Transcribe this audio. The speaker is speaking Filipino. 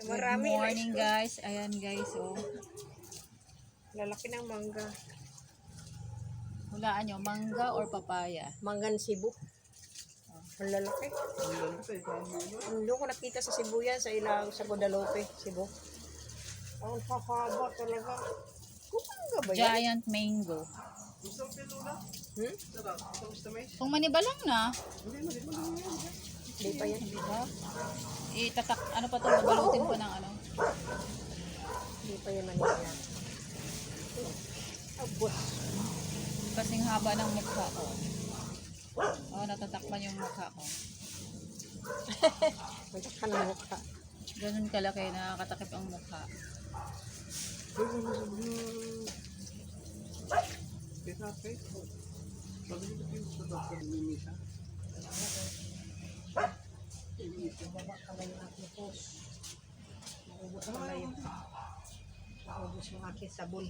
Marami Good morning guys. Ayan guys, oh. Lalaki ng mangga. Hulaan nyo, mangga or papaya? Manggan Cebu. Ang lalaki. Doon ko nakita sa Cebu yan, sa Guadalupe, Cebu. Ang hahaba talaga. Kumanga ba yan? Giant mango. Hmm? Kung manibalang na, Hindi pa yan. diba? Itatak, ano pa to, babalutin pa ng ano. Hindi pa yan Manila. Abot. Kasing haba ng mukha ko. Oh, natatakpan yung mukha ko. Magkaka ng mukha. Ganun kalaki, nakakatakip ang mukha. Baba ka ba yung aking post? Maubos yung aking sabon.